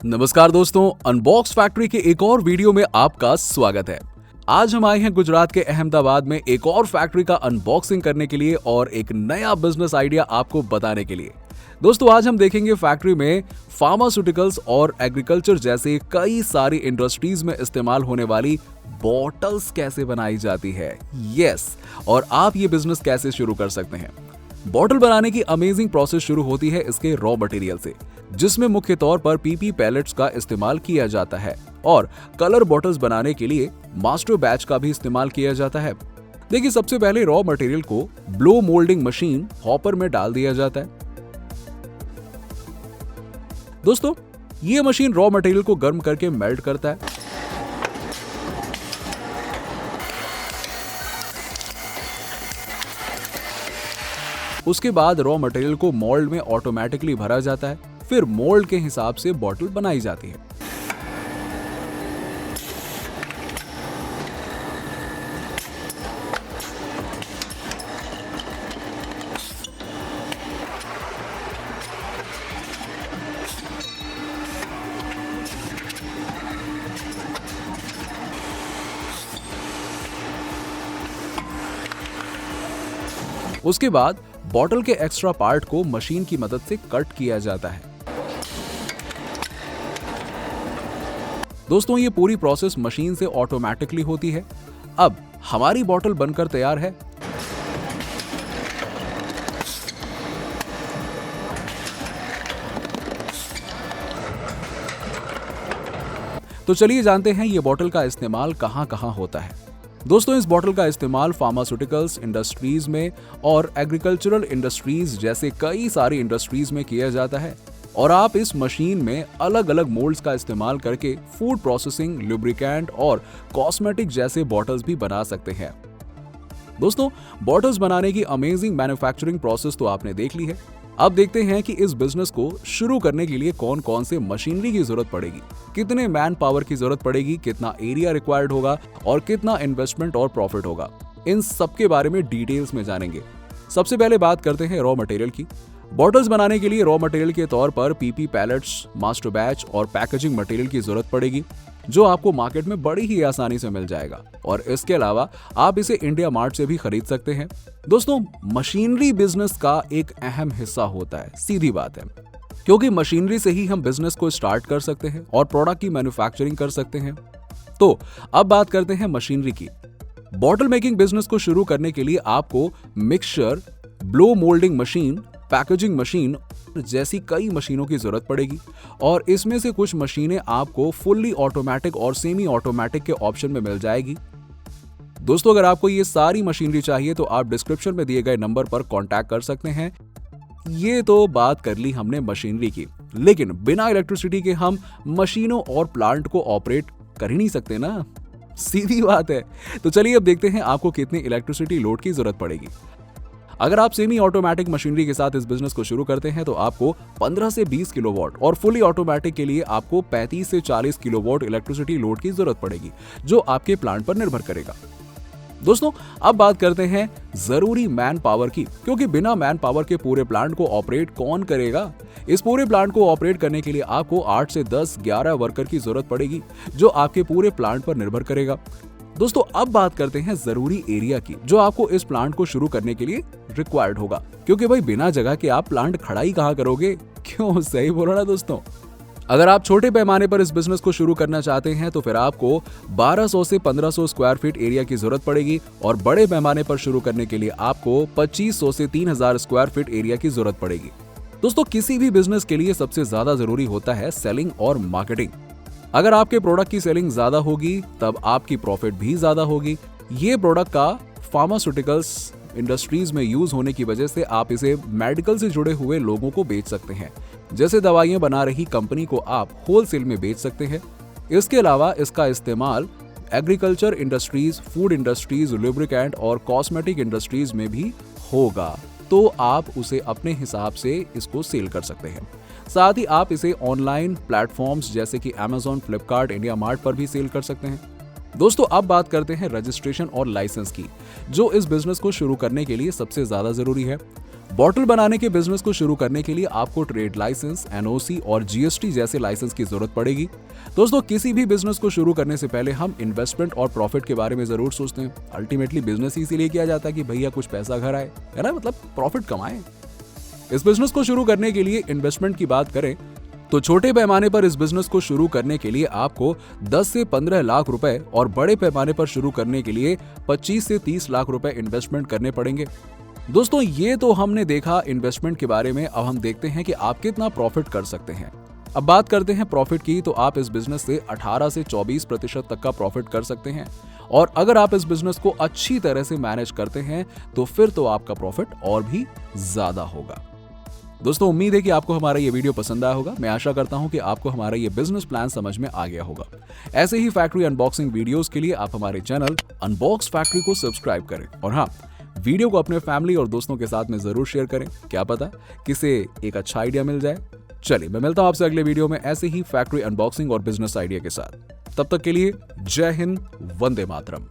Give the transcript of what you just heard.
नमस्कार दोस्तों, unbox factory के एक और वीडियो में आपका स्वागत है। आज हम आए हैं गुजरात के अहमदाबाद में एक और फैक्ट्री का अनबॉक्सिंग करने के लिए और एक नया बिजनेस आइडिया आपको बताने के लिए। दोस्तों, आज हम देखेंगे फैक्ट्री में फार्मास्यूटिकल्स और एग्रीकल्चर जैसे कई सारी इंडस्ट्रीज में इस्तेमाल होने वाली बॉटल्स कैसे बनाई जाती है। यस, और आप ये बिजनेस कैसे शुरू कर सकते हैं। बॉटल बनाने की अमेजिंग प्रोसेस शुरू होती है इसके रॉ मटेरियल से, जिसमें मुख्य तौर पर पीपी पैलेट्स का इस्तेमाल किया जाता है और कलर बॉटल्स बनाने के लिए मास्टर बैच का भी इस्तेमाल किया जाता है। देखिए, सबसे पहले रॉ मटेरियल को ब्लो मोल्डिंग मशीन हॉपर में डाल दिया जाता है। दोस्तों, ये मशीन रॉ मटेरियल को गर्म करके मेल्ट करता है। उसके बाद रॉ मटेरियल को मोल्ड में ऑटोमेटिकली भरा जाता है, फिर मोल्ड के हिसाब से बॉटल बनाई जाती है। उसके बाद बॉटल के एक्स्ट्रा पार्ट को मशीन की मदद से कट किया जाता है। दोस्तों, ये पूरी प्रोसेस मशीन से ऑटोमेटिकली होती है। अब हमारी बॉटल बनकर तैयार है। तो चलिए जानते हैं ये बॉटल का इस्तेमाल कहां कहां होता है। दोस्तों, इस बॉटल का इस्तेमाल फार्मास्यूटिकल्स इंडस्ट्रीज में और एग्रीकल्चरल इंडस्ट्रीज जैसे कई सारी इंडस्ट्रीज में किया जाता है और आप इस मशीन में अलग अलग मोल्ड्स का इस्तेमाल करके फूड प्रोसेसिंग, लुब्रिकेंट और कॉस्मेटिक जैसे बॉटल्स भी बना सकते हैं। दोस्तों, बॉटल्स बनाने की अमेजिंग मैन्युफैक्चरिंग प्रोसेस तो आपने देख ली है। अब देखते हैं कि इस बिजनेस को शुरू करने के लिए कौन कौन से मशीनरी की जरूरत पड़ेगी, कितने मैन पावर की जरूरत पड़ेगी, कितना एरिया रिक्वायर्ड होगा और कितना इन्वेस्टमेंट और प्रॉफिट होगा। इन सब के बारे में डिटेल्स में जानेंगे। सबसे पहले बात करते हैं रॉ मटेरियल की। बॉटल्स बनाने के लिए रॉ मटेरियल के तौर पर पीपी पैलेट्स, मास्टर बैच और पैकेजिंग मटेरियल की जरूरत पड़ेगी, जो आपको मार्केट में बड़ी ही आसानी से मिल जाएगा और इसके अलावा आप इसे इंडिया मार्ट से भी खरीद सकते हैं। दोस्तों, मशीनरी बिजनेस का एक अहम हिस्सा होता है, सीधी बात है, क्योंकि मशीनरी से ही हम बिजनेस को स्टार्ट कर सकते हैं और प्रोडक्ट की मैन्युफैक्चरिंग कर सकते हैं। तो अब बात करते हैं मशीनरी की। बॉटल मेकिंग बिजनेस को शुरू करने के लिए आपको mixture, blow moulding machine, packaging machine जैसी कई मशीनों की जरूरत पड़ेगी और इसमें से कुछ मशीनें आपको फुल्ली ऑटोमेटिक और सेमी ऑटोमेटिक के ऑप्शन में मिल जाएगी। दोस्तों, अगर आपको ये सारी मशीनरी चाहिए तो आप डिस्क्रिप्शन में दिए गए नंबर पर कांटेक्ट कर सकते हैं। ये तो बात कर ली हमने मशीनरी की, लेकिन बिना इलेक्ट्रिसिटी के हम मशीनों और प्लांट को ऑपरेट कर ही नहीं सकते ना, सीधी बात है। तो चलिए अब देखते हैं आपको कितनी इलेक्ट्रिसिटी लोड की जरूरत पड़ेगी। अगर आप सेमी ऑटोमेटिक मशीनरी के साथ इस बिजनेस को शुरू करते हैं तो आपको 15 से 20 किलोवाट और फुली ऑटोमेटिक के लिए आपको 35 से 40 किलोवाट इलेक्ट्रिसिटी लोड की जरूरत पड़ेगी, जो आपके प्लांट पर निर्भर करेगा। दोस्तों, अब बात करते हैं जरूरी मैन पावर की, क्योंकि बिना मैन पावर के पूरे प्लांट को ऑपरेट कौन करेगा। इस पूरे प्लांट को ऑपरेट करने के लिए आपको 8 से 10-11 वर्कर की जरूरत पड़ेगी, जो आपके पूरे प्लांट पर निर्भर करेगा। दोस्तों, अब बात करते हैं जरूरी एरिया की, जो आपको इस प्लांट को शुरू करने के लिए रिक्वायर्ड होगा, क्योंकि भाई बिना जगह के आप प्लांट खड़ा ही कहां करोगे। क्यों, सही बोला ना दोस्तों। अगर आप छोटे पैमाने पर इस बिजनेस को शुरू करना चाहते हैं तो फिर आपको 1200 से 1500 स्क्वायर फीट एरिया की जरूरत पड़ेगी और बड़े पैमाने पर शुरू करने के लिए आपको 2500 से 3000 स्क्वायर फीट एरिया की जरूरत पड़ेगी। दोस्तों, किसी भी बिजनेस के लिए सबसे ज्यादा जरूरी होता है सेलिंग और मार्केटिंग। अगर आपके प्रोडक्ट की सेलिंग ज्यादा होगी तब आपकी प्रॉफिट भी ज्यादा होगी। ये प्रोडक्ट का फार्मास्यूटिकल्स इंडस्ट्रीज में यूज होने की वजह से आप इसे मेडिकल से जुड़े हुए लोगों को बेच सकते हैं। जैसे दवाइयां बना रही कंपनी को आप होलसेल में बेच सकते हैं। इसके अलावा इसका इस्तेमाल agriculture industries, food industries, lubricant और कॉस्मेटिक इंडस्ट्रीज में भी होगा, तो आप उसे अपने हिसाब से इसको सेल कर सकते हैं। साथ ही आप इसे ऑनलाइन प्लेटफॉर्म्स जैसे कि Amazon, फ्लिपकार्ट, इंडिया मार्ट पर भी सेल कर सकते हैं। दोस्तों, अब बात करते हैं रजिस्ट्रेशन और लाइसेंस की, जो इस बिजनेस को शुरू करने के लिए सबसे ज्यादा जरूरी है। बॉटल बनाने के बिजनेस को शुरू करने के लिए आपको ट्रेड लाइसेंस, एनओसी और जीएसटी जैसे लाइसेंस की जरूरत पड़ेगी। दोस्तों, किसी भी बिजनेस को शुरू करने से पहले हम इन्वेस्टमेंट और प्रॉफिट के बारे में जरूर सोचते हैं। अल्टीमेटली बिजनेस इसीलिए किया जाता है कि भैया कुछ पैसा घर आए, है ना, मतलब प्रॉफिट कमाएं। इस बिजनेस को शुरू करने के लिए इन्वेस्टमेंट की बात करें तो छोटे पैमाने पर इस बिजनेस को शुरू करने के लिए आपको 10 से 15 लाख रुपए और बड़े पैमाने पर शुरू करने के लिए 25 से 30 लाख रुपए इन्वेस्टमेंट करने पड़ेंगे। दोस्तों, ये तो हमने देखा इन्वेस्टमेंट के बारे में। अब हम देखते हैं कि आप कितना प्रॉफिट कर सकते हैं। अब बात करते हैं प्रॉफिट की, तो आप इस बिजनेस से 18 से 24% तक का प्रॉफिट कर सकते हैं। और अगर आप इस बिजनेस को अच्छी तरह से मैनेज करते हैं तो फिर तो आपका प्रॉफिट और भी ज्यादा होगा। दोस्तों, उम्मीद है कि आपको हमारा ये वीडियो पसंद आया होगा। मैं आशा करता हूं कि आपको हमारा ये बिजनेस प्लान समझ में आ गया होगा। ऐसे ही फैक्ट्री अनबॉक्सिंग वीडियोस के लिए आप हमारे चैनल अनबॉक्स फैक्ट्री को सब्सक्राइब करें। और हाँ, वीडियो को अपने फैमिली और दोस्तों के साथ में जरूर शेयर करें। क्या पता किसे एक अच्छा आइडिया मिल जाए। चलिए, मैं मिलता हूं आपसे अगले वीडियो में ऐसे ही फैक्ट्री अनबॉक्सिंग और बिजनेस आइडिया के साथ। तब तक के लिए जय हिंद, वंदे मातरम।